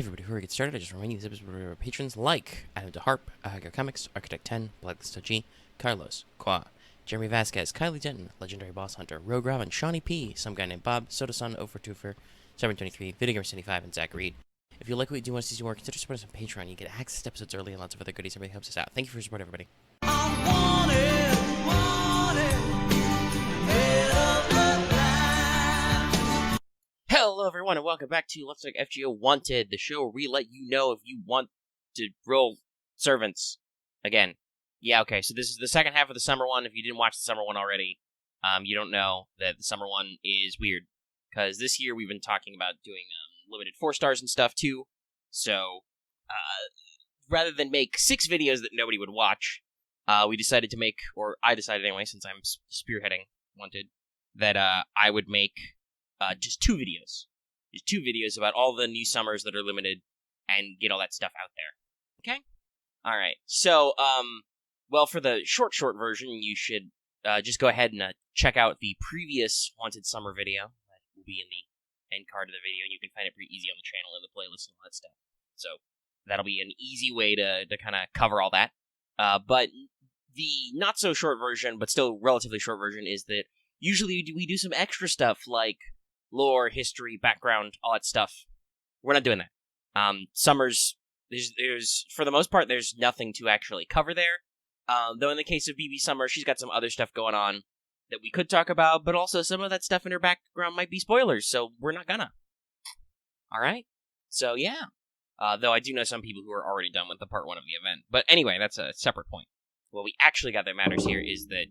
Hey everybody, before we get started, I just remind you this episode of our patrons like Adam DeHarp, Ahagger Comics, Architect 10, Blacklist G, Carlos, Qua, Jeremy Vasquez, Kylie Denton, Legendary Boss Hunter, Rogue Robin, Shawnee P, some guy named Bob, Soda-san, Ofer Twofer, 723, Videogamer75, and Zach Reed. If you like what we do and want to see more, consider supporting us on Patreon. You get access to episodes early and lots of other goodies. Everybody helps us out. Thank you for your support, everybody. Hello everyone and welcome back to Let's Talk FGO Wanted, the show where we let you know if you want to roll servants again. Yeah, okay, so this is the second half of the summer one. If you didn't watch the summer one already, you don't know that the summer one is weird. Because this year we've been talking about doing limited 4 stars and stuff too. So, rather than make 6 videos that nobody would watch, we decided to make, or I decided anyway, since I'm spearheading Wanted, that I would make just 2 videos. Just 2 videos about all the new summers that are limited and get all that stuff out there. Okay? Alright. So, well, for the short version, you should just go ahead and check out the previous Wanted Summer video. That will be in the end card of the video, and you can find it pretty easy on the channel in the playlist and all that stuff. So, that'll be an easy way to kind of cover all that. But the not-so-short version, but still relatively short version, is that usually we do some extra stuff like lore, history, background, all that stuff. We're not doing that. Summers, there's for the most part, there's nothing to actually cover there. Though in the case of BB Summer, she's got some other stuff going on that we could talk about, but also some of that stuff in her background might be spoilers, so we're not gonna. Alright? So, yeah. Though I do know some people who are already done with the part 1 of the event. But anyway, that's a separate point. What we actually got that matters here is that,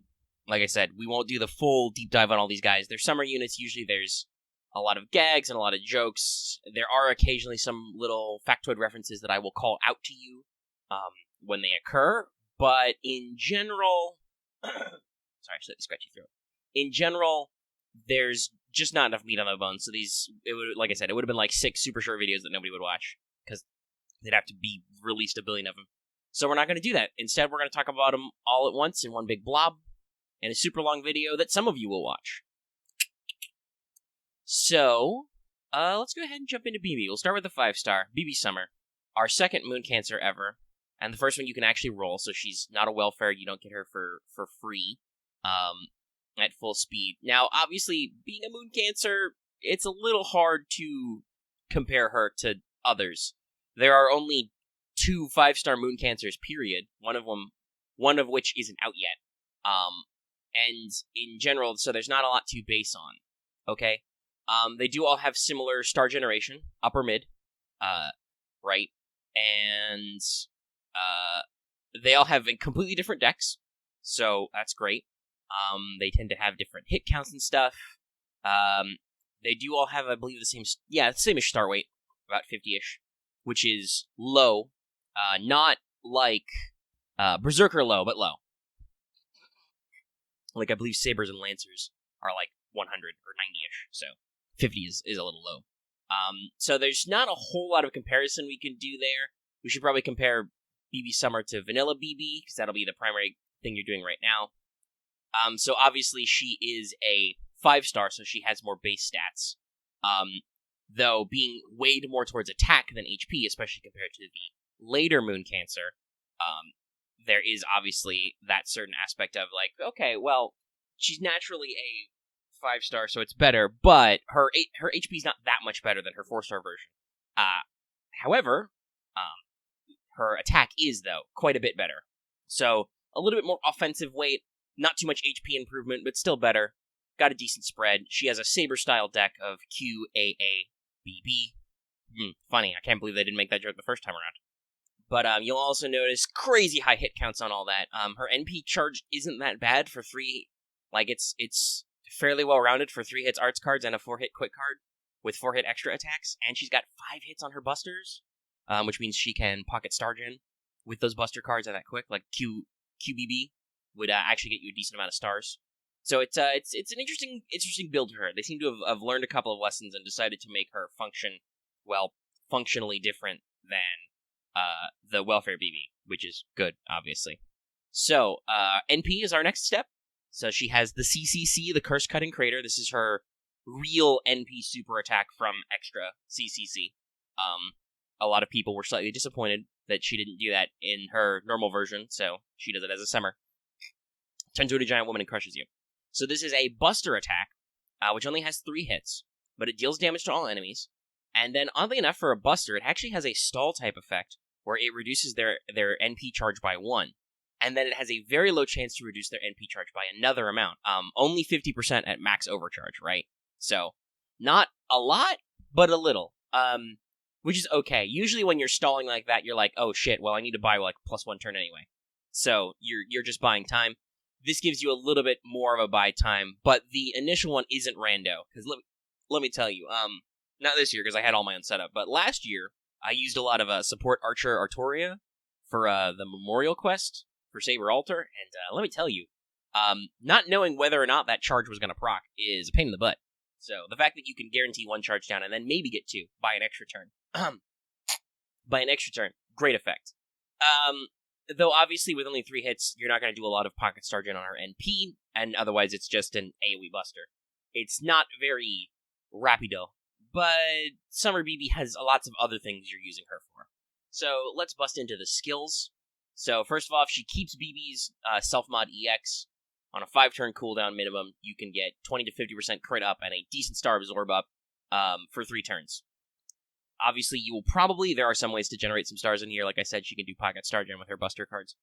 like I said, we won't do the full deep dive on all these guys. They're summer units. Usually there's a lot of gags and a lot of jokes. There are occasionally some little factoid references that I will call out to you when they occur. But in general... Sorry, slightly scratchy throat. In general, there's just not enough meat on the bones. So these, like I said, it would have been like 6 super short videos that nobody would watch. Because they'd have to be released a billion of them. So we're not going to do that. Instead, we're going to talk about them all at once in one big blob. In a super long video that some of you will watch. So, let's go ahead and jump into BB. We'll start with the 5-star, BB Summer. Our second Moon Cancer ever. And the first one you can actually roll, so she's not a welfare. You don't get her for free at full speed. Now, obviously, being a Moon Cancer, it's a little hard to compare her to others. There are only 2 5-star Moon Cancers, period. One of which isn't out yet. And in general, so there's not a lot to base on. Okay? They do all have similar star generation, upper mid, right? And they all have completely different decks, so that's great. They tend to have different hit counts and stuff. They do all have, I believe, the same-ish star weight, about 50-ish, which is low. Not like Berserker low, but low. Like, I believe Sabers and Lancers are like 100 or 90-ish, so 50 is a little low. So there's not a whole lot of comparison we can do there. We should probably compare BB Summer to Vanilla BB, because that'll be the primary thing you're doing right now. So obviously she is a 5-star, so she has more base stats. Though being weighed more towards attack than HP, especially compared to the later Moon Cancer, there is obviously that certain aspect of like, okay, well, she's naturally a 5-star, so it's better, but her HP is not that much better than her 4-star version. However, her attack is, though, quite a bit better. So, a little bit more offensive weight, not too much HP improvement, but still better. Got a decent spread. She has a Saber-style deck of QAABB. Funny, I can't believe they didn't make that joke the first time around. But you'll also notice crazy high hit counts on all that. Her NP charge isn't that bad for 3. Like, it's fairly well-rounded for 3 hits arts cards and a 4-hit quick card with 4-hit extra attacks. And she's got 5 hits on her busters, which means she can pocket Star Gen with those buster cards at that quick. Like, QBB would actually get you a decent amount of stars. So it's an interesting build to her. They seem to have learned a couple of lessons and decided to make her functionally different than the Welfare BB, which is good, obviously. So, NP is our next step. So she has the CCC, the Curse Cutting Crater. This is her real NP super attack from extra CCC. a lot of people were slightly disappointed that she didn't do that in her normal version, so she does it as a summer. Turns into a giant woman and crushes you. So this is a Buster attack, which only has 3 hits, but it deals damage to all enemies. And then, oddly enough, for a Buster, it actually has a stall type effect, where it reduces their NP charge by 1. And then it has a very low chance to reduce their NP charge by another amount. Only 50% at max overcharge, right? So, not a lot, but a little. Which is okay. Usually when you're stalling like that, you're like, oh shit, well I need to buy like +1 turn anyway. So, you're just buying time. This gives you a little bit more of a buy time, but the initial one isn't rando. Because let me tell you, not this year because I had all my own setup, but last year I used a lot of support Archer Artoria for the Memorial Quest for Saber Altar, and let me tell you, not knowing whether or not that charge was going to proc is a pain in the butt. So the fact that you can guarantee 1 charge down and then maybe get 2 by an extra turn, great effect. Though obviously with only 3 hits, you're not going to do a lot of Pocket Star Gen on her NP, and otherwise it's just an AoE buster. It's not very rapido, but Summer BB has lots of other things you're using her for. So let's bust into the skills. So first of all, if she keeps BB's Self-Mod EX on a 5-turn cooldown minimum, you can get 20 to 50% crit up and a decent Star Absorb up for 3 turns. Obviously, you will probably, there are some ways to generate some stars in here. Like I said, she can do Pocket Star Gen with her Buster cards.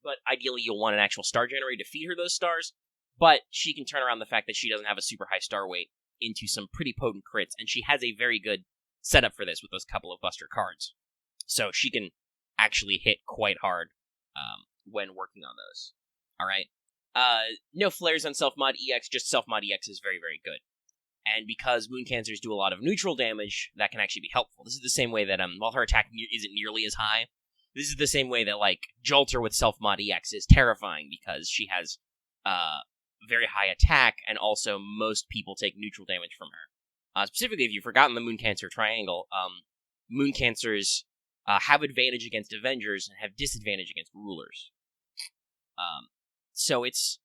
But ideally, you'll want an actual star generator to feed her those stars. But she can turn around the fact that she doesn't have a super high star weight into some pretty potent crits. And she has a very good setup for this with those couple of Buster cards. So she can actually hit quite hard when working on those. Alright? No flares on Self-Mod EX, just Self-Mod EX is very, very good. And because Moon Cancers do a lot of neutral damage, that can actually be helpful. This is the same way that, while her attack isn't nearly as high, this is the same way that, like, Jolter with Self-Mod EX is terrifying, because she has very high attack, and also most people take neutral damage from her. Specifically, if you've forgotten the Moon Cancer triangle, Moon Cancers have advantage against Avengers and have disadvantage against Rulers. So it's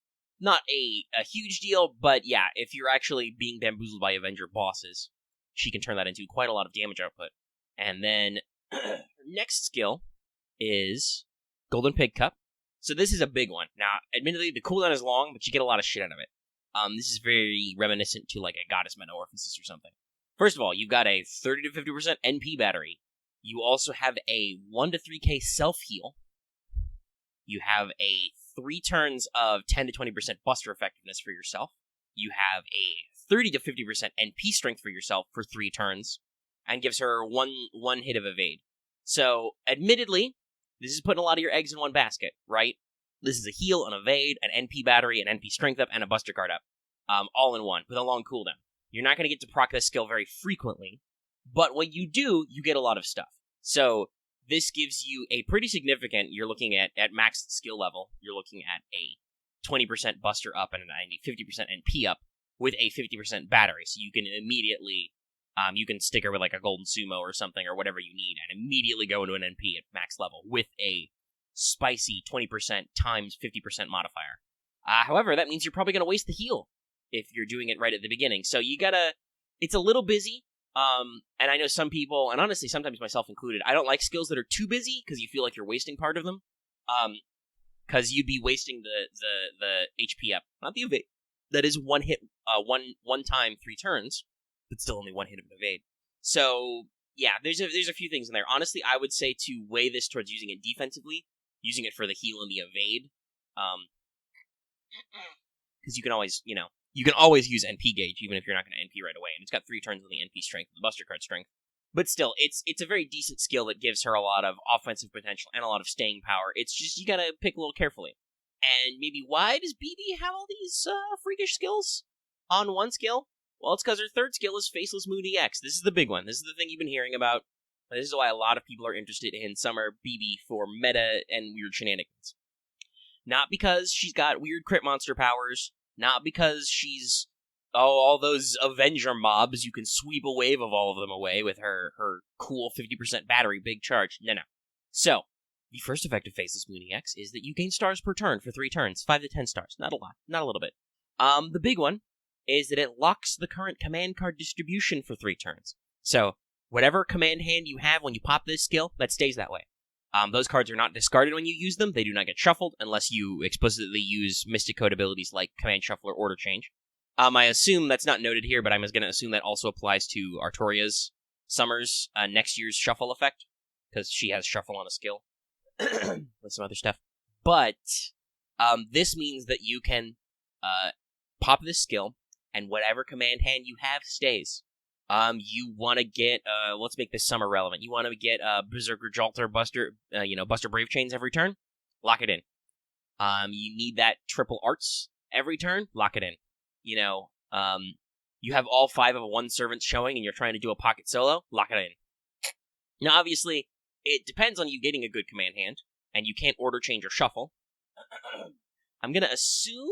not a huge deal, but yeah, if you're actually being bamboozled by Avenger bosses, she can turn that into quite a lot of damage output. And then, her next skill is Golden Pig Cup. So this is a big one. Now, admittedly, the cooldown is long, but you get a lot of shit out of it. This is very reminiscent to like a Goddess Metamorphosis or something. First of all, you've got a 30 to 50% NP battery. You also have a 1 to 3k self-heal. You have a 3 turns of 10 to 20% Buster effectiveness for yourself. You have a 30 to 50% NP strength for yourself for 3 turns, and gives her one hit of evade. So, admittedly, this is putting a lot of your eggs in one basket, right? This is a heal, an evade, an NP battery, an NP strength up, and a Buster card up. All in one, with a long cooldown. You're not going to get to proc this skill very frequently, but when you do, you get a lot of stuff. So, this gives you a pretty significant, you're looking at max skill level, you're looking at a 20% Buster up and a 50% NP up with a 50% battery. So you can immediately, you can stick her with like a Golden Sumo or something or whatever you need and immediately go into an NP at max level with a spicy 20% times 50% modifier. However, that means you're probably going to waste the heal if you're doing it right at the beginning. So you gotta, it's a little busy. And I know some people, and honestly, sometimes myself included, I don't like skills that are too busy, because you feel like you're wasting part of them. Because you'd be wasting the HP up. Not the evade. That is one hit, one time, 3 turns, but still only 1 hit of evade. So, yeah, there's a few things in there. Honestly, I would say to weigh this towards using it defensively, using it for the heal and the evade. Because you can always, you can always use NP gauge, even if you're not going to NP right away. And it's got 3 turns on the NP strength and the Buster card strength. But still, it's a very decent skill that gives her a lot of offensive potential and a lot of staying power. It's just, you gotta pick a little carefully. And maybe why does BB have all these freakish skills on one skill? Well, it's because her 3rd skill is Faceless Moon EX. This is the big one. This is the thing you've been hearing about. This is why a lot of people are interested in Summer BB for meta and weird shenanigans. Not because she's got weird crit monster powers, not because she's, all those Avenger mobs, you can sweep a wave of all of them away with her cool 50% battery big charge. No. So, the first effect of Faceless Moon EX is that you gain stars per turn for 3 turns, 5 to 10 stars. Not a lot, not a little bit. The big one is that it locks the current command card distribution for 3 turns. So, Whatever command hand you have when you pop this skill, that stays that way. Those cards are not discarded when you use them. They do not get shuffled unless you explicitly use Mystic Code abilities like Command Shuffle or Order Change. I assume that's not noted here, but I'm going to assume that also applies to Artoria's Summer's next year's Shuffle effect, because she has Shuffle on a skill with some other stuff. But this means that you can pop this skill, and whatever command hand you have stays. You want to get, let's make this Summer relevant. You want to get Berserker, Jolter, Buster, Buster Brave Chains every turn? Lock it in. You need that triple arts every turn? Lock it in. You have all 5 of 1 servant showing and you're trying to do a pocket solo? Lock it in. Now, obviously, it depends on you getting a good command hand, and you can't order, change, or shuffle. I'm going to assume...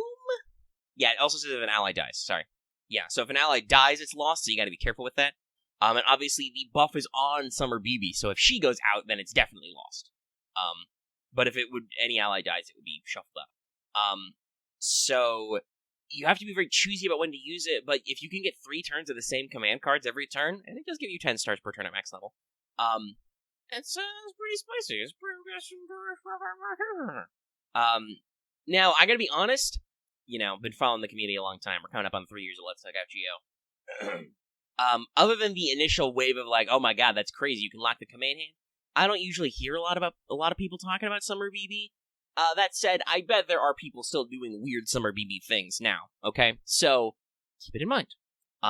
Yeah, it also says if an ally dies. Sorry. Yeah, so if an ally dies, it's lost, so you gotta be careful with that. And obviously, the buff is on Summer BB, so if she goes out, then it's definitely lost. But if any ally dies, it would be shuffled up. So you have to be very choosy about when to use it, but if you can get 3 turns of the same command cards every turn, and it does give you 10 stars per turn at max level, it's pretty spicy. It's pretty now, I gotta be honest, been following the community a long time. We're coming up on 3 years of Let's Talk FGO. Other than the initial wave of like, oh my god, that's crazy, you can lock the command hand, I don't usually hear a lot of people talking about Summer BB. That said, I bet there are people still doing weird Summer BB things now, okay? So, keep it in mind.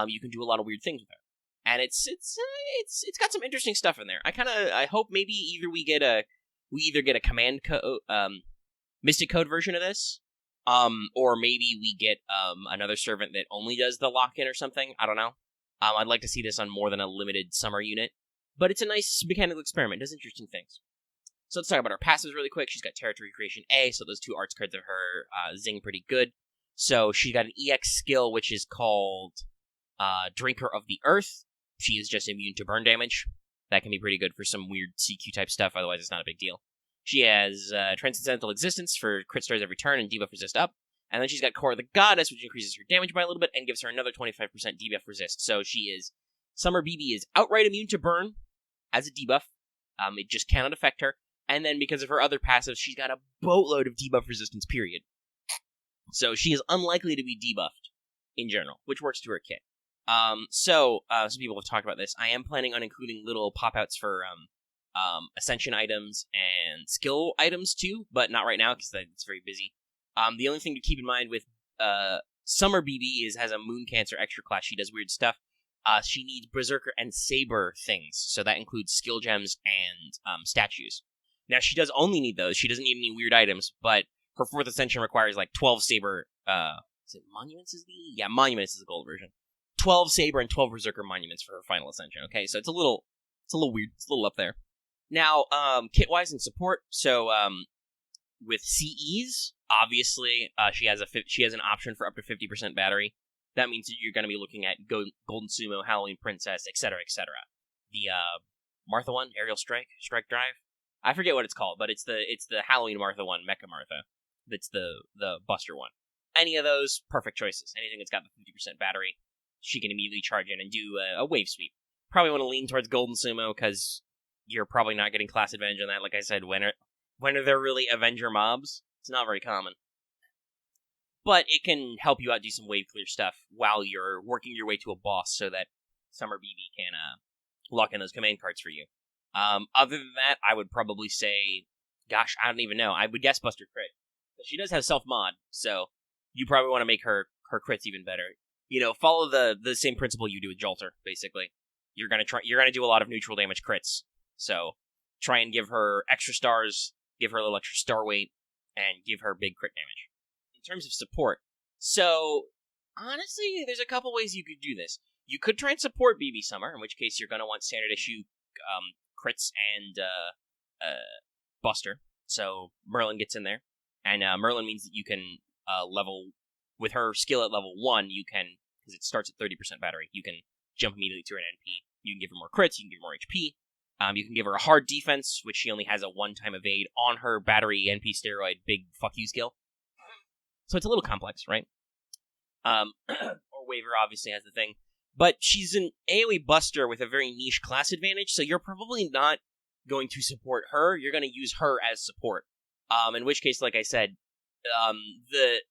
You can do a lot of weird things with her. And it's got some interesting stuff in there. I hope maybe either we get a command Mystic Code version of this, or maybe we get another servant that only does the lock-in or something. I don't know. I'd like to see this on more than a limited Summer unit. But it's a nice mechanical experiment. It does interesting things. So let's talk about her passives really quick. She's got Territory Creation A, so those 2 arts cards of her zing pretty good. So she got an EX skill, which is called Drinker of the Earth. She is just immune to burn damage. That can be pretty good for some weird CQ-type stuff, otherwise it's not a big deal. She has Transcendental Existence for crit stars every turn and debuff resist up. And then she's got Core of the Goddess, which increases her damage by a little bit and gives her another 25% debuff resist. So Summer BB is outright immune to burn as a debuff. It just cannot affect her. And then because of her other passives, she's got a boatload of debuff resistance, period. So she is unlikely to be debuffed in general, which works to her kit. Some people have talked about this. I am planning on including little pop-outs for Ascension items and skill items too, but not right now because it's very busy. The only thing to keep in mind with Summer BB has a Moon Cancer extra class. She does weird stuff. She needs Berserker and Saber things, so that includes skill gems and statues. Now, she does only need those. She doesn't need any weird items, but her 4th Ascension requires, 12 Saber... is it Monuments is the... Yeah, Monuments is the gold version. 12 Saber and 12 Berserker Monuments for her final Ascension, okay? So it's a little weird. It's a little up there. Now, kit-wise and support, so, with CEs, obviously, she has an option for up to 50% battery. That means that you're going to be looking at Golden Sumo, Halloween Princess, etc., etc. The, Martha one, Aerial Strike Drive? I forget what it's called, but it's the Halloween Martha one, Mecha Martha. That's the Buster one. Any of those, perfect choices. Anything that's got the 50% battery, she can immediately charge in and do a wave sweep. Probably want to lean towards Golden Sumo, because you're probably not getting class advantage on that. Like I said, when are there really Avenger mobs? It's not very common. But it can help you out do some wave clear stuff while you're working your way to a boss so that Summer BB can lock in those command cards for you. Other than that, I would probably say, gosh, I don't even know. I would guess Buster Crit. But she does have self-mod, so you probably want to make her crits even better. Follow the same principle you do with Jolter, basically. You're gonna do a lot of neutral damage crits. So try and give her extra stars, give her a little extra star weight, and give her big crit damage. In terms of support, so honestly, there's a couple ways you could do this. You could try and support BB Summer, in which case you're going to want standard issue crits and Buster. So Merlin gets in there, and Merlin means that you can level with her skill at level 1. You can, because it starts at 30% battery, you can jump immediately to an NP. You can give her more crits. You can give her more HP. You can give her a hard defense, which she only has a 1-time evade on her battery NP steroid big fuck you skill. So it's a little complex, right? Or Waver obviously has the thing. But she's an AoE buster with a very niche class advantage, so you're probably not going to support her. You're going to use her as support. In which case, like I said,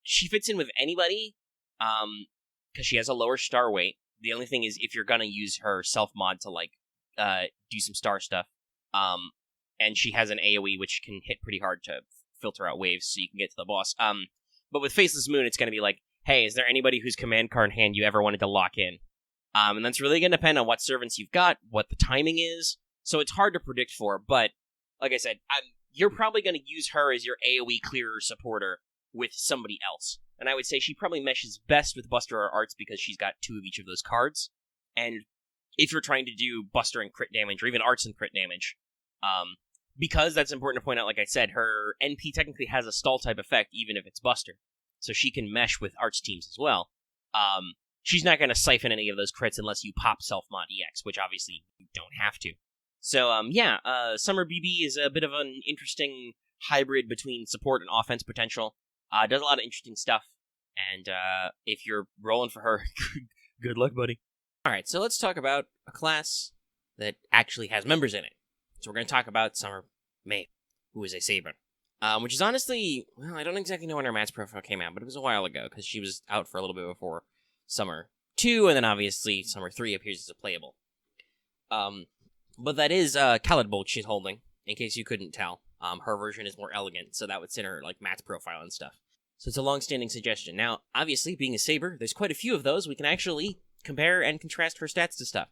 she fits in with anybody, because she has a lower star weight. The only thing is, if you're going to use her self-mod to, like, do some star stuff, and she has an AoE which can hit pretty hard to filter out waves so you can get to the boss. But with Faceless Moon, it's going to be like, hey, is there anybody whose command card hand you ever wanted to lock in? And that's really going to depend on what servants you've got, what the timing is, so it's hard to predict for, but, like I said, you're probably going to use her as your AoE clearer supporter with somebody else. And I would say she probably meshes best with Buster or Arts because she's got 2 of each of those cards. And if you're trying to do Buster and crit damage, or even Arts and crit damage, because that's important to point out, like I said, her NP technically has a stall type effect, even if it's Buster. So she can mesh with Arts teams as well. She's not going to siphon any of those crits unless you pop Self-Mod EX, which obviously you don't have to. So, Summer BB is a bit of an interesting hybrid between support and offense potential. Does a lot of interesting stuff, and if you're rolling for her, good luck, buddy. Alright, so let's talk about a class that actually has members in it. So we're going to talk about Summer May, who is a Saber. Which is honestly, well, I don't exactly know when her match profile came out, but it was a while ago, because she was out for a little bit before Summer 2, and then obviously Summer 3 appears as a playable. But that is Khaled Bolt she's holding, in case you couldn't tell. Her version is more elegant, so that would sit her, like, match profile and stuff. So it's a long-standing suggestion. Now, obviously, being a Saber, there's quite a few of those. We can actually compare and contrast her stats to stuff.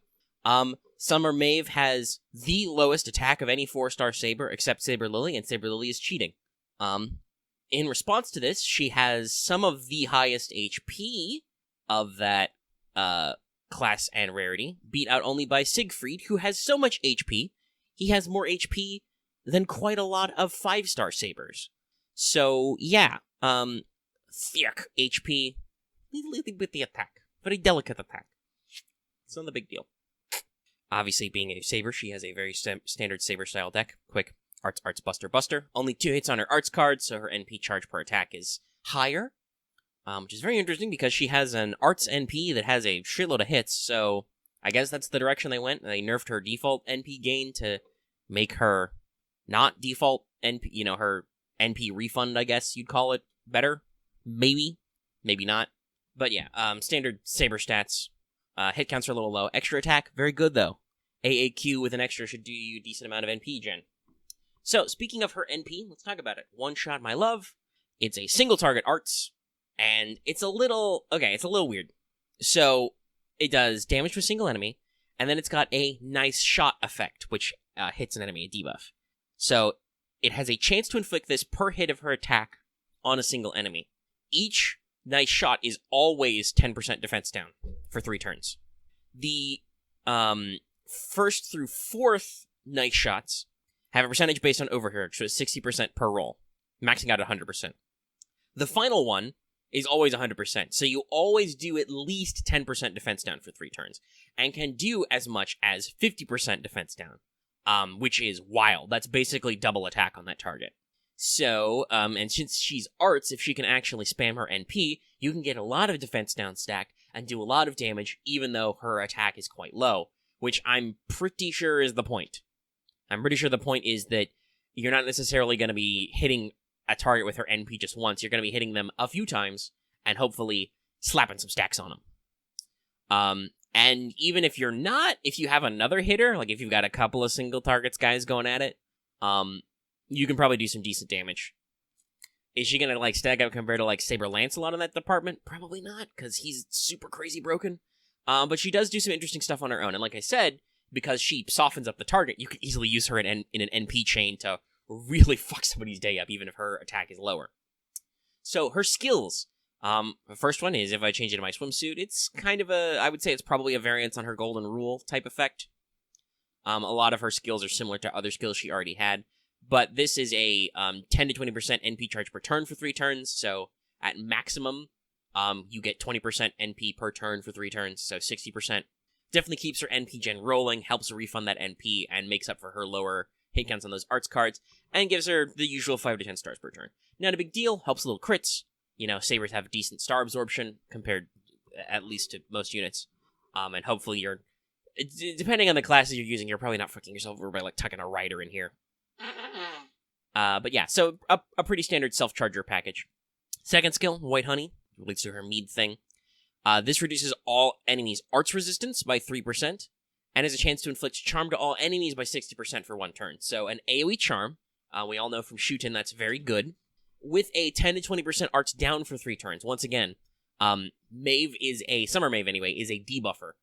Summer Maeve has the lowest attack of any 4-star Saber, except Saber Lily, and Saber Lily is cheating. In response to this, she has some of the highest HP of that, class and rarity, beat out only by Siegfried, who has so much HP, he has more HP than quite a lot of 5-star Sabers. So, yeah, thick HP, little bit the attack, very delicate attack. It's not a big deal. Obviously, being a Saber, she has a very standard Saber-style deck. Quick, Arts, Arts, Buster, Buster. Only 2 hits on her Arts card, so her NP charge per attack is higher. Which is very interesting because she has an Arts NP that has a shitload of hits, so I guess that's the direction they went. They nerfed her default NP gain to make her not default NP, her NP refund, I guess you'd call it, better. Maybe. Maybe not. But yeah, standard Saber stats. Hit counts are a little low. Extra attack, very good though. AAQ with an extra should do you a decent amount of NP gen. So, speaking of her NP, let's talk about it. One Shot My Love. It's a single target Arts. And it's a little weird. So, it does damage to a single enemy, and then it's got a nice shot effect, which hits an enemy, a debuff. So, it has a chance to inflict this per hit of her attack on a single enemy. Each nice shot is always 10% defense down for 3 turns. The first through 4th nice shots have a percentage based on overheard, so it's 60% per roll, maxing out at 100%. The final one is always 100%, so you always do at least 10% defense down for 3 turns, and can do as much as 50% defense down, which is wild. That's basically double attack on that target. So, and since she's Arts, if she can actually spam her NP, you can get a lot of defense down stack, and do a lot of damage, even though her attack is quite low, which I'm pretty sure is the point. I'm pretty sure the point is that you're not necessarily going to be hitting a target with her NP just once. You're going to be hitting them a few times, and hopefully slapping some stacks on them. And even if you're not, if you have another hitter, like if you've got a couple of single targets guys going at it, you can probably do some decent damage. Is she going to, stack up compared to, Saber Lancelot in that department? Probably not, because he's super crazy broken. But she does do some interesting stuff on her own. And like I said, because she softens up the target, you can easily use her in an NP chain to really fuck somebody's day up, even if her attack is lower. So, her skills. The first one is, if I change it to my swimsuit, it's kind of I would say it's probably a variance on her Golden Rule type effect. A lot of her skills are similar to other skills she already had. But this is a 10 to 20% NP charge per turn for 3 turns, so at maximum, you get 20% NP per turn for 3 turns, so 60%. Definitely keeps her NP gen rolling, helps her refund that NP, and makes up for her lower hit counts on those Arts cards, and gives her the usual 5 to 10 stars per turn. Not a big deal, helps a little crits. Sabers have decent star absorption, compared at least to most units. And hopefully you're, depending on the classes you're using, you're probably not fucking yourself over by, like, tucking a rider in here. But yeah, so a pretty standard self-charger package. Second skill, White Honey, relates to her mead thing. This reduces all enemies' arts resistance by 3%, and has a chance to inflict charm to all enemies by 60% for 1 turn. So an AoE charm, we all know from Shootin' that's very good, with a 10 to 20% arts down for 3 turns. Once again, Maeve is Summer Maeve anyway, is a debuffer.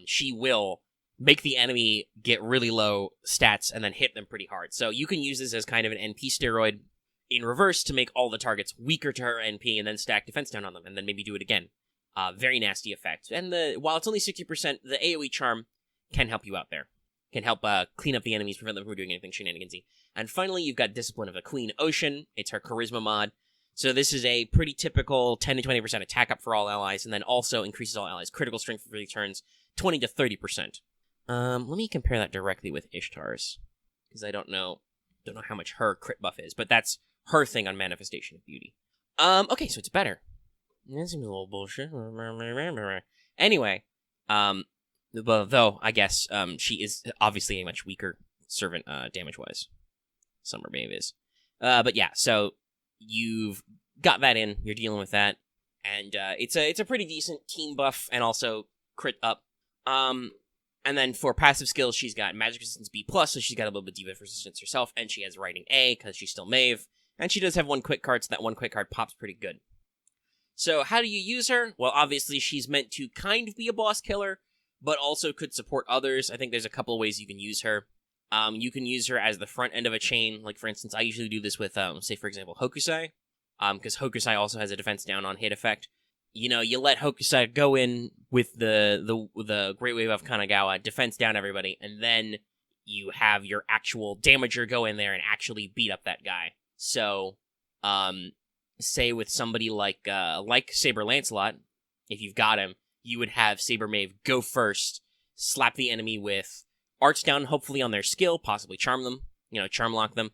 She will make the enemy get really low stats and then hit them pretty hard. So you can use this as kind of an NP steroid in reverse to make all the targets weaker to her NP and then stack defense down on them and then maybe do it again. Very nasty effect. And while it's only 60%, the AoE charm can help you out there. Can help clean up the enemies, prevent them from doing anything shenanigansy. And finally, you've got Discipline of the Queen Ocean. It's her charisma mod. So this is a pretty typical 10 to 20% attack up for all allies, and then also increases all allies' critical strength for 3 turns, 20 to 30%. Let me compare that directly with Ishtar's, because I don't know how much her crit buff is, but that's her thing on Manifestation of Beauty. Okay, so it's better. That seems a little bullshit. Anyway, though, I guess, she is obviously a much weaker servant, damage-wise. Summer Maeve is. But yeah, so you've got that in, you're dealing with that, and it's a pretty decent team buff, and also crit up. And then for passive skills, she's got Magic Resistance B+, so she's got a little bit of debuff resistance herself, and she has Writing A, because she's still Maeve, and she does have 1 quick card, so that 1 quick card pops pretty good. So how do you use her? Well, obviously, she's meant to kind of be a boss killer, but also could support others. I think there's a couple of ways you can use her. You can use her as the front end of a chain. Like, for instance, I usually do this with, say, for example, Hokusai, because Hokusai also has a defense down on hit effect. You know, you let Hokusai go in with the Great Wave of Kanagawa, defense down everybody, and then you have your actual damager go in there and actually beat up that guy. So, say with somebody like Saber Lancelot, if you've got him, you would have Saber Maeve go first, slap the enemy with arts down, hopefully on their skill, possibly charm them, charm lock them,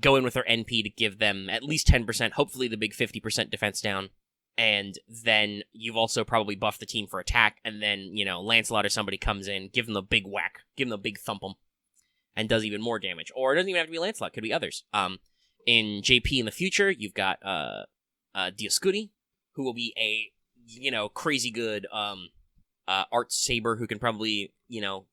go in with her NP to give them at least 10%, hopefully the big 50% defense down, and then you've also probably buffed the team for attack, and then, Lancelot or somebody comes in, give them the big whack, give them the big thump 'em, and does even more damage. Or it doesn't even have to be Lancelot, it could be others. In JP in the future, you've got Dioscuri, who will be a, crazy good Art Saber who can probably,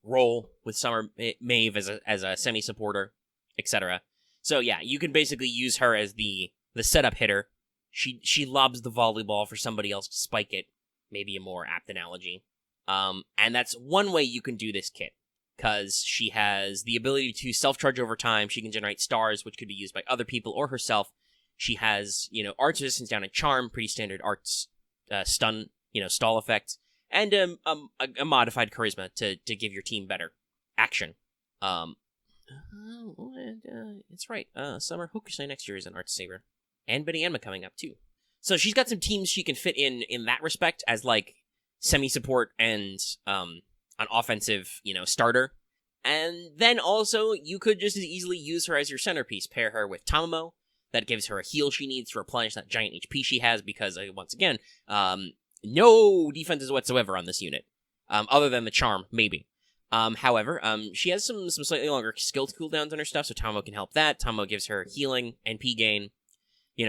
roll with Summer Maeve as a semi-supporter, etc. So yeah, you can basically use her as the setup hitter. She lobs the volleyball for somebody else to spike it, maybe a more apt analogy. And that's one way you can do this kit, because she has the ability to self-charge over time. She can generate stars, which could be used by other people or herself. She has, arts resistance down and charm, pretty standard arts, stun, stall effects, and a modified charisma to give your team better action. It's right. Summer Hokusai next year is an Arts Saber. And Betty Anma coming up, too. So she's got some teams she can fit in that respect as, like, semi-support and an offensive, starter. And then also, you could just as easily use her as your centerpiece. Pair her with Tamamo. That gives her a heal she needs to replenish that giant HP she has, because, once again, no defenses whatsoever on this unit. Other than the charm, maybe. However, she has some slightly longer skill cooldowns on her stuff, so Tamamo can help that. Tamamo gives her healing, NP gain,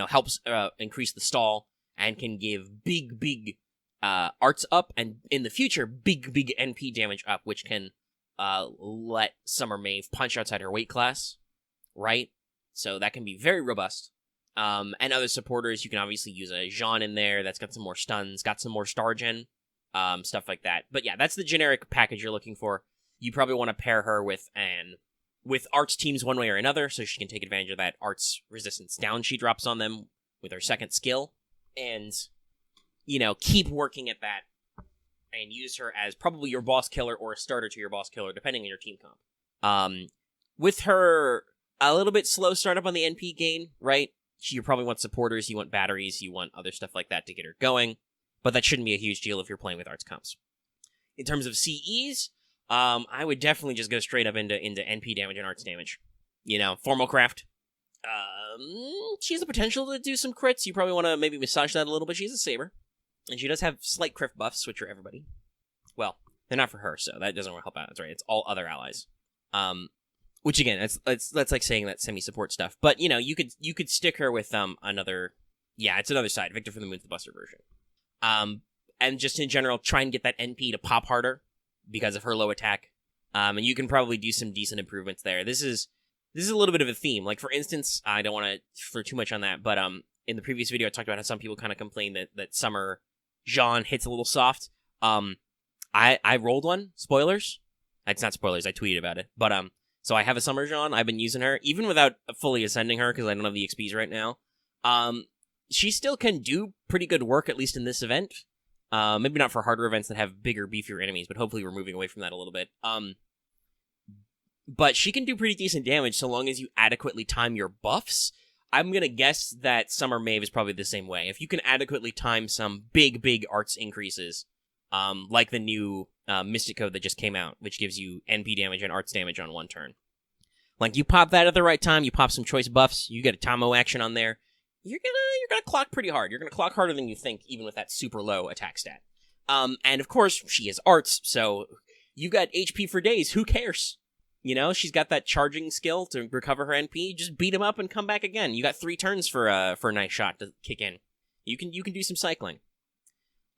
helps increase the stall, and can give big arts up, and in the future, big NP damage up, which can let Summer Maeve punch outside her weight class, right? So that can be very robust. And other supporters, you can obviously use a Jean in there that's got some more stuns, got some more star gen, stuff like that. But yeah, that's the generic package you're looking for. You probably want to pair her with arts teams one way or another, so she can take advantage of that arts resistance down she drops on them with her second skill, and, keep working at that, and use her as probably your boss killer or a starter to your boss killer, depending on your team comp. With her a little bit slow startup on the NP gain, right? You probably want supporters, you want batteries, you want other stuff like that to get her going, but that shouldn't be a huge deal if you're playing with arts comps. In terms of CEs, I would definitely just go straight up into NP damage and arts damage. Formal craft. She has the potential to do some crits. You probably want to maybe massage that a little bit. She's a saber, and she does have slight crit buffs, which are everybody. Well, they're not for her, so that doesn't help out. That's right. It's all other allies. Which again, that's like saying that semi-support stuff. But you know, you could stick her with another. Yeah, it's another side. Victor from the Moon's the Buster version. And just in general, try and get that NP to pop harder because of her low attack. And you can probably do some decent improvements there. This is a little bit of a theme. Like, for instance, I don't want to flirt too much on that, but in the previous video, I talked about how some people kind of complain that Summer Jean hits a little soft. I rolled one. Spoilers. It's not spoilers. I tweeted about it. But so I have a Summer Jean. I've been using her even without fully ascending her because I don't have the XPs right now. She still can do pretty good work, at least in this event. Maybe not for harder events that have bigger, beefier enemies, but hopefully we're moving away from that a little bit. But she can do pretty decent damage so long as you adequately time your buffs. I'm going to guess that Summer Maeve is probably the same way. If you can adequately time some big arts increases, like the new Mystic Code that just came out, which gives you NP damage and arts damage on one turn. Like, you pop that at the right time, you pop some choice buffs, you get a Tamo action on there, you're gonna clock pretty hard. You're gonna clock harder than you think, even with that super low attack stat. And of course, she has arts, so you got HP for days. Who cares? You know, she's got that charging skill to recover her NP. Just beat him up and come back again. You got 3 turns for a nice shot to kick in. You can do some cycling.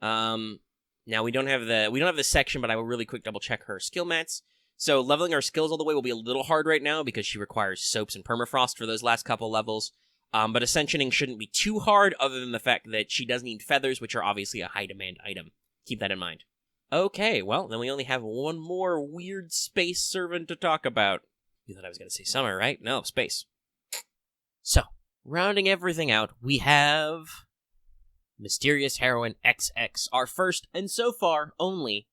Now we don't have the section, but I will really quick double check her skill mats. So leveling our skills all the way will be a little hard right now because she requires soaps and permafrost for those last couple levels. But ascensioning shouldn't be too hard, other than the fact that she does need feathers, which are obviously a high-demand item. Keep that in mind. Okay, well, then we only have one more weird space servant to talk about. You thought I was going to say summer, right? No, space. So, rounding everything out, we have Mysterious Heroine XX, our first, and so far, only,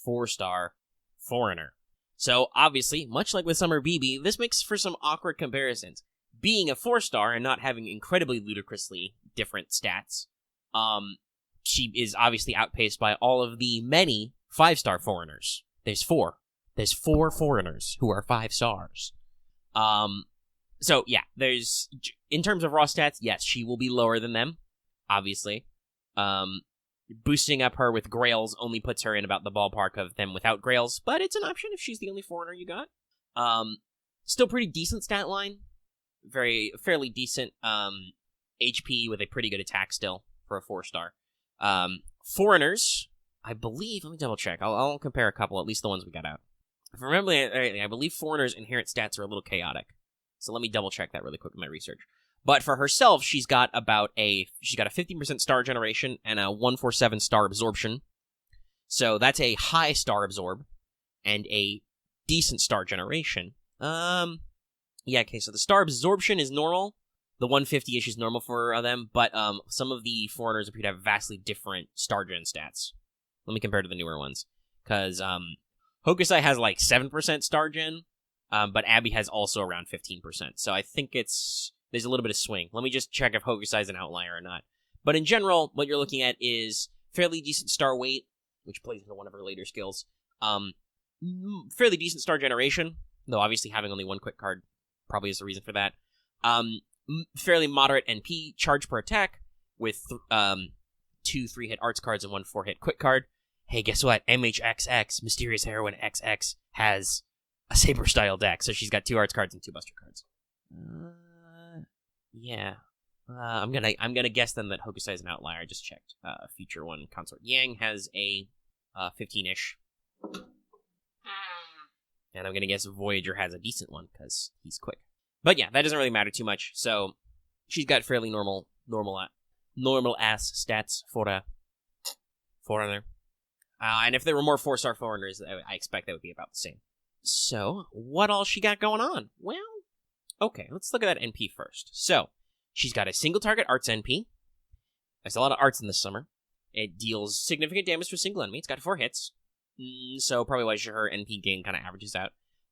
4-star foreigner. So, obviously, much like with Summer BB, this makes for some awkward comparisons. Being a 4-star and not having incredibly ludicrously different stats, she is obviously outpaced by all of the many 5-star foreigners. There's 4. There's 4 foreigners who are 5 stars. So yeah, in terms of raw stats, yes, she will be lower than them, obviously. Boosting up her with Grails only puts her in about the ballpark of them without Grails, but it's an option if she's the only foreigner you got. Still pretty decent stat line. Fairly decent HP with a pretty good attack still for a 4-star. Foreigners, I believe, let me double check. I'll compare a couple, at least the ones we got out. If I remember right, I believe foreigners' inherent stats are a little chaotic. So let me double check that really quick in my research. But for herself, she's got a 50% star generation and a 147 star absorption. So that's a high star absorb and a decent star generation. Yeah, okay, so the star absorption is normal. The 150-ish is normal for them, but some of the foreigners appear to have vastly different star gen stats. Let me compare to the newer ones. Because Hokusai has like 7% star gen, but Abby has also around 15%. So I think there's a little bit of swing. Let me just check if Hokusai is an outlier or not. But in general, what you're looking at is fairly decent star weight, which plays into one of her later skills. Fairly decent star generation, though obviously having only one quick card probably is the reason for that. Fairly moderate NP, charge per attack, with 2 3-hit arts cards and 1 4-hit quick card. Hey, guess what? MHXX, Mysterious Heroine XX, has a Saber-style deck, so she's got 2 arts cards and 2 buster cards. Yeah. I'm gonna guess then that Hokusai is an outlier. I just checked. Feature 1, Consort Yang has a 15-ish. And I'm gonna guess Voyager has a decent one, because he's quick. But yeah, that doesn't really matter too much, so she's got fairly normal ass stats for a foreigner. And if there were more 4-star foreigners, I expect that would be about the same. So, what all she got going on? Well, okay, let's look at that NP first. So, she's got a single target arts NP. There's a lot of arts in this summer. It deals significant damage to a single enemy. It's got 4 hits. So, probably why her NP gain kind of averages out.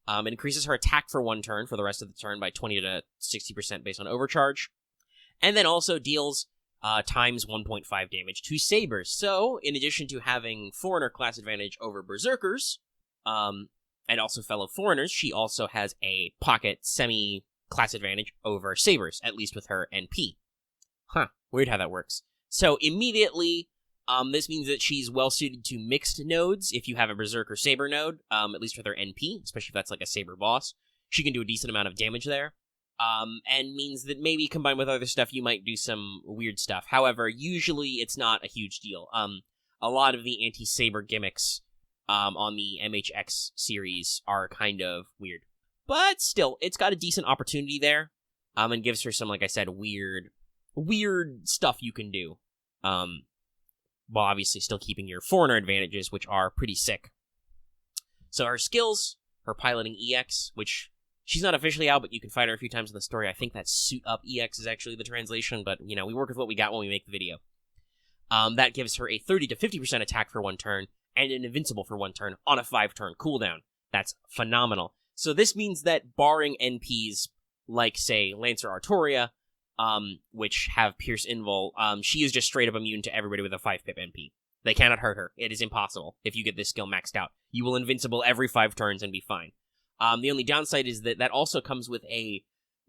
It increases her attack for 1 turn for the rest of the turn by 20 to 60% based on overcharge. And then also deals times 1.5 damage to sabers. So, in addition to having foreigner class advantage over berserkers, and also fellow foreigners, she also has a pocket semi-class advantage over sabers, at least with her NP. Huh, weird how that works. So, immediately, This means that she's well-suited to mixed nodes if you have a Berserker Saber node, at least with her NP, especially if that's like a Saber boss. She can do a decent amount of damage there, and means that maybe combined with other stuff, you might do some weird stuff. However, usually it's not a huge deal. A lot of the anti-Saber gimmicks on the MHX series are kind of weird. But still, it's got a decent opportunity there, and gives her some, like I said, weird stuff you can do. While obviously still keeping your foreigner advantages, which are pretty sick. So her skills, her piloting EX, which she's not officially out, but you can fight her a few times in the story. I think that Suit Up EX is actually the translation, but, we work with what we got when we make the video. That gives her a 30 to 50% attack for 1 turn, and an invincible for 1 turn on a 5-turn cooldown. That's phenomenal. So this means that barring NPs like, say, Lancer Artoria, which have Pierce Invul, she is just straight up immune to everybody with a 5-pip NP. They cannot hurt her. It is impossible if you get this skill maxed out. You will invincible every 5 turns and be fine. The only downside is that also comes with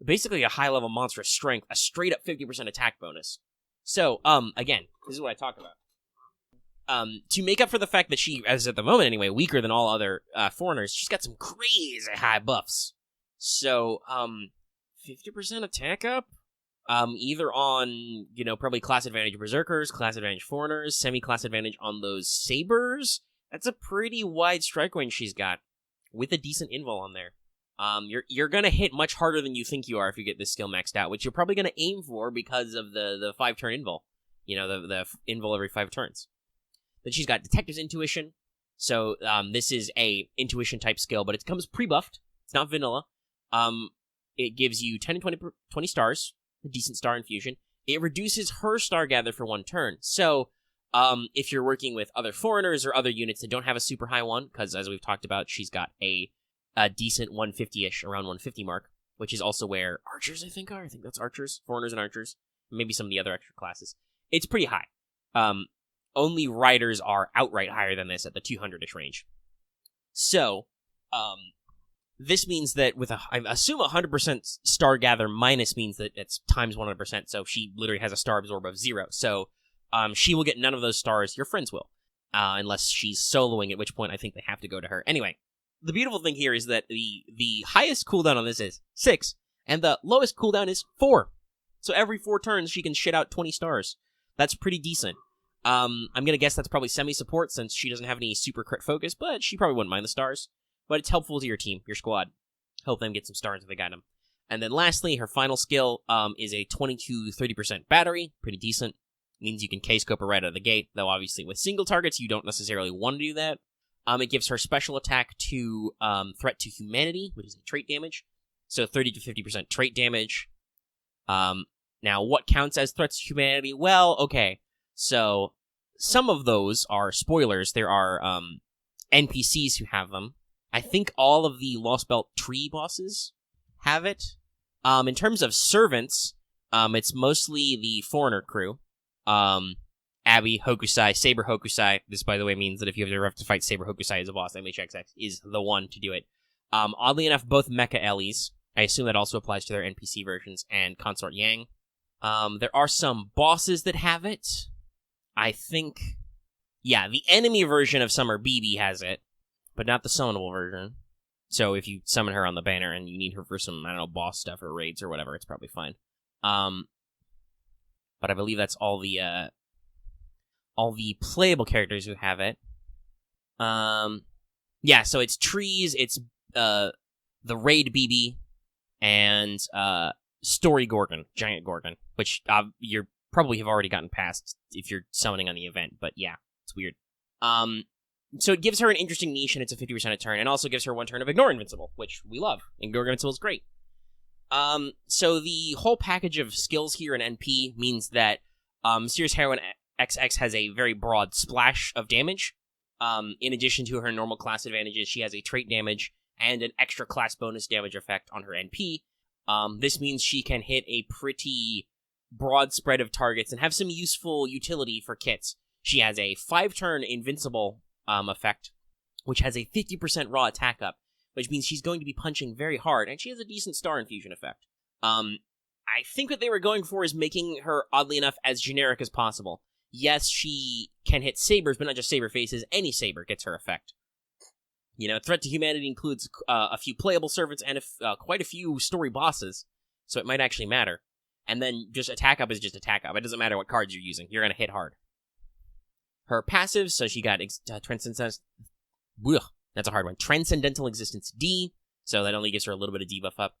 basically a high-level monstrous strength, a straight-up 50% attack bonus. So, again, this is what I talk about. To make up for the fact that she, as at the moment anyway, weaker than all other foreigners, she's got some crazy high buffs. So, 50% attack up? Either on, probably class advantage Berserkers, class advantage Foreigners, semi-class advantage on those Sabers. That's a pretty wide strike range she's got, with a decent invul on there. You're gonna hit much harder than you think you are if you get this skill maxed out, which you're probably gonna aim for because of the 5-turn invul. The invul every 5 turns. Then she's got Detective's Intuition. So, this is a intuition-type skill, but it comes pre-buffed. It's not vanilla. It gives you 10 and 20 stars. A decent star infusion. It reduces her star gather for 1 turn. So, if you're working with other foreigners or other units that don't have a super high one, because as we've talked about, she's got a decent 150-ish, around 150 mark, which is also where archers, I think that's archers, foreigners and archers, maybe some of the other extra classes. It's pretty high. Only riders are outright higher than this at the 200-ish range. So, this means that I assume 100% star gather minus means that it's times 100%, so she literally has a star absorb of 0. So, she will get none of those stars, your friends will. Unless she's soloing, at which point I think they have to go to her. Anyway, the beautiful thing here is that the highest cooldown on this is 6, and the lowest cooldown is 4. So every 4 turns, she can shit out 20 stars. That's pretty decent. I'm gonna guess that's probably semi-support, since she doesn't have any super crit focus, but she probably wouldn't mind the stars. But it's helpful to your team, your squad. Help them get some stars if they got them. And then lastly, her final skill is a 20 to 30% battery. Pretty decent. Means you can K-scope her right out of the gate, though obviously with single targets, you don't necessarily want to do that. It gives her special attack to threat to humanity, which is a trait damage. So 30 to 50% trait damage. Now, what counts as threats to humanity? Well, okay. So, some of those are spoilers. There are NPCs who have them. I think all of the Lost Belt tree bosses have it. In terms of servants, it's mostly the foreigner crew. Abby, Hokusai, Saber Hokusai. This, by the way, means that if you ever have to fight Saber Hokusai as a boss, MHXX is the one to do it. Oddly enough, both Mecha Ellies, I assume that also applies to their NPC versions, and Consort Yang. There are some bosses that have it. I think, the enemy version of Summer BB has it, but not the summonable version. So if you summon her on the banner and you need her for some, boss stuff or raids or whatever, it's probably fine. But I believe that's all the playable characters who have it. So it's trees, it's the raid BB, and Story Gorgon, Giant Gorgon, which you're probably have already gotten past if you're summoning on the event, but yeah, it's weird. So it gives her an interesting niche, and it's a 50% a turn, and also gives her 1 turn of Ignore Invincible, which we love. Ignore Invincible is great. So the whole package of skills here in NP means that Mysterious Heroine XX has a very broad splash of damage. In addition to her normal class advantages, she has a trait damage and an extra class bonus damage effect on her NP. This means she can hit a pretty broad spread of targets and have some useful utility for kits. She has a 5-turn Invincible effect, which has a 50% raw attack up, which means she's going to be punching very hard, and she has a decent star infusion effect. I think what they were going for is making her, oddly enough, as generic as possible. Yes, she can hit sabers, but not just saber faces. Any saber gets her effect. Threat to humanity includes a few playable servants and quite a few story bosses, so it might actually matter. And then just attack up is just attack up. It doesn't matter what cards you're using. You're going to hit hard. Her passives, so she got Transcendence. That's a hard one. Transcendental Existence D, so that only gives her a little bit of debuff up.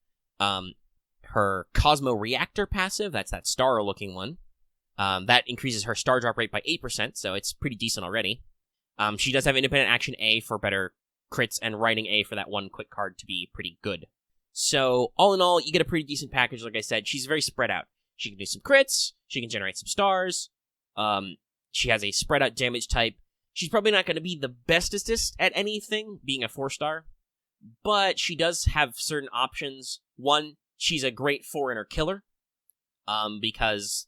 Her Cosmo Reactor passive, that's that star-looking one. That increases her star drop rate by 8%, so it's pretty decent already. She does have Independent Action A for better crits, and Writing A for that one quick card to be pretty good. So, all in all, you get a pretty decent package, like I said. She's very spread out. She can do some crits, she can generate some stars, she has a spread out damage type. She's probably not going to be the bestest at anything, being a 4-star, but she does have certain options. One, she's a great Forerunner killer, because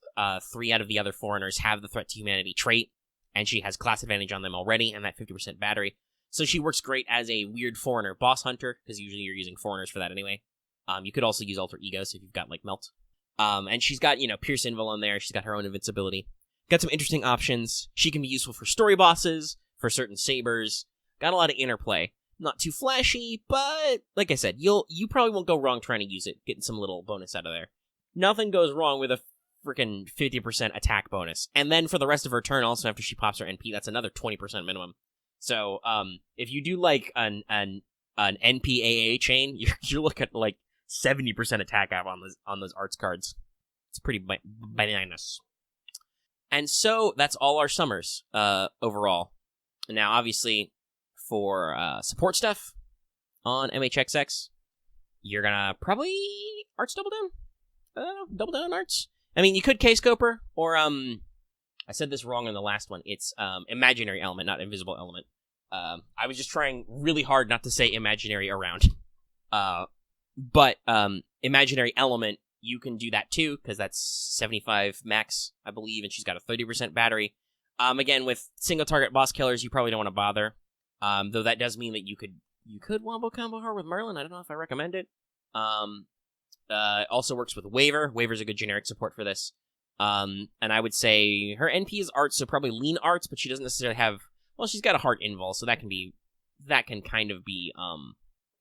3 out of the other Foreigners have the Threat to Humanity trait, and she has class advantage on them already, and that 50% battery. So she works great as a weird Foreigner boss hunter, because usually you're using Foreigners for that anyway. You could also use Alter Egos if you've got, like, Melt. And she's got, Pierce Invul on there. She's got her own invincibility. Got some interesting options. She can be useful for story bosses, for certain sabers. Got a lot of interplay. Not too flashy, but, like I said, you probably won't go wrong trying to use it, getting some little bonus out of there. Nothing goes wrong with a freaking 50% attack bonus. And then for the rest of her turn, also after she pops her NP, that's another 20% minimum. So, if you do, like, an NPAA chain, you're looking at, like, 70% attack out on those arts cards. It's pretty bananas. And so, that's all our summers, overall. Now, obviously, for support stuff on MHXX, you're gonna probably arts double down? I don't know, double down on arts? I mean, you could K-Scoper, or, I said this wrong in the last one. It's imaginary element, not invisible element. I was just trying really hard not to say imaginary around. But imaginary element, you can do that too, because that's 75 max, I believe, and she's got a 30% battery. Again, with single target boss killers, you probably don't want to bother. Though that does mean that you could wombo combo her with Merlin. I don't know if I recommend it. It also works with Waver. Waver's a good generic support for this. And I would say her NP is arts, so probably lean arts, but she doesn't necessarily have... Well, she's got a heart invul, so that can kind of be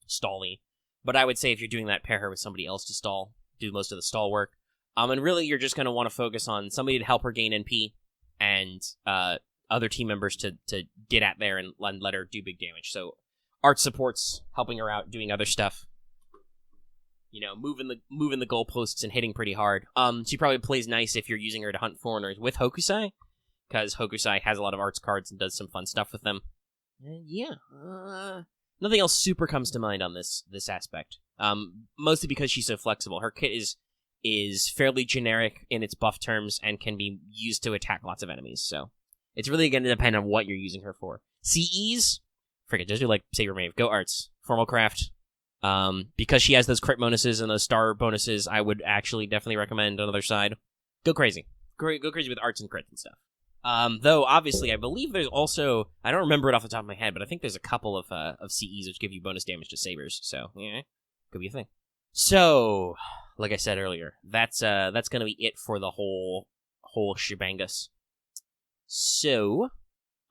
stally. But I would say if you're doing that, pair her with somebody else to stall, do most of the stall work. And really, you're just going to want to focus on somebody to help her gain NP, and other team members to get at there and let her do big damage. So art supports helping her out, doing other stuff. Moving the goalposts and hitting pretty hard. She probably plays nice if you're using her to hunt foreigners with Hokusai, because Hokusai has a lot of arts cards and does some fun stuff with them. And yeah, nothing else super comes to mind on this aspect. Mostly because she's so flexible. Her kit is fairly generic in its buff terms and can be used to attack lots of enemies. So it's really going to depend on what you're using her for. CEs, forget, just do like Saber Mave. Go arts, Formal Craft. Because she has those crit bonuses and those star bonuses, I would actually definitely recommend another side. Go crazy. Go crazy with arts and crit and stuff. Though, obviously, I believe there's also... I don't remember it off the top of my head, but I think there's a couple of CEs which give you bonus damage to sabers, so, yeah, could be a thing. So, like I said earlier, that's gonna be it for the whole shebangus. So,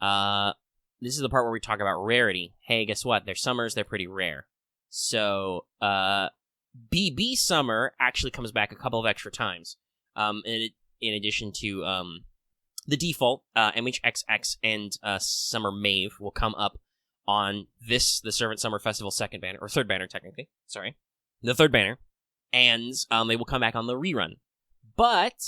this is the part where we talk about rarity. Hey, guess what? They're summers, they're pretty rare. So, BB Summer actually comes back a couple of extra times. In addition to, the default, MHXX and Summer Mave will come up on the Servant Summer Festival second banner, or third banner, technically. Sorry. The third banner. And they will come back on the rerun. But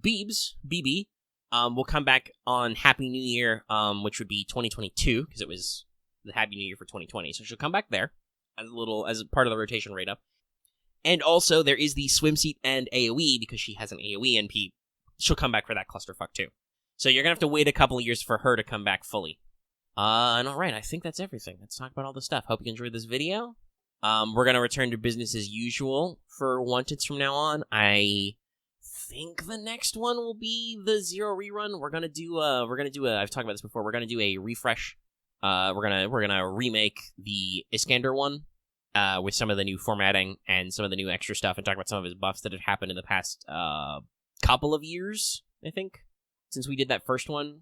BB, will come back on Happy New Year, which would be 2022, because it was the Happy New Year for 2020. So she'll come back there as part of the rotation rate up. And also, there is the Swimsuit and AoE, because she has an AoE NP. She'll come back for that clusterfuck too. So you're gonna have to wait a couple of years for her to come back fully. And alright, I think that's everything. Let's talk about all the stuff. Hope you enjoyed this video. We're gonna return to business as usual for Wanteds from now on. I think the next one will be the Zero rerun. We're gonna do I've talked about this before, we're gonna do a refresh. We're gonna remake the Iskander one, with some of the new formatting and some of the new extra stuff, and talk about some of his buffs that have happened in the past, couple of years, I think. since we did that first one.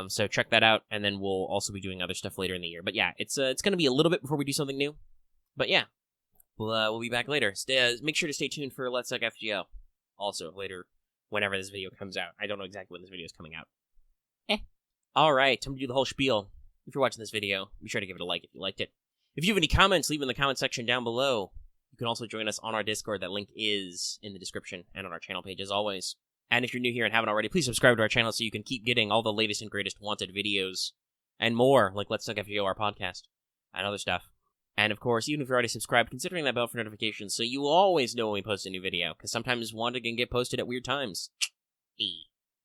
So check that out, and then we'll also be doing other stuff later in the year. But yeah, it's going to be a little bit before we do something new. But yeah, we'll be back later. Make sure to stay tuned for Let's Talk FGO. Also, later, whenever this video comes out. I don't know exactly when this video is coming out. Alright, time to do the whole spiel. If you're watching this video, be sure to give it a like if you liked it. If you have any comments, leave them in the comment section down below. You can also join us on our Discord. That link is in the description and on our channel page as always. And if you're new here and haven't already, please subscribe to our channel so you can keep getting all the latest and greatest wanted videos and more, like Let's Talk FGO, our podcast, and other stuff. And of course, even if you're already subscribed, considering that bell for notifications so you always know when we post a new video, because sometimes wanted can get posted at weird times.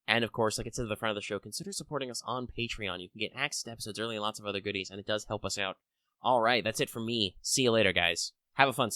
And of course, like it says at the front of the show, consider supporting us on Patreon. You can get access to episodes early and lots of other goodies, and it does help us out. Alright, that's it from me. See you later, guys. Have a fun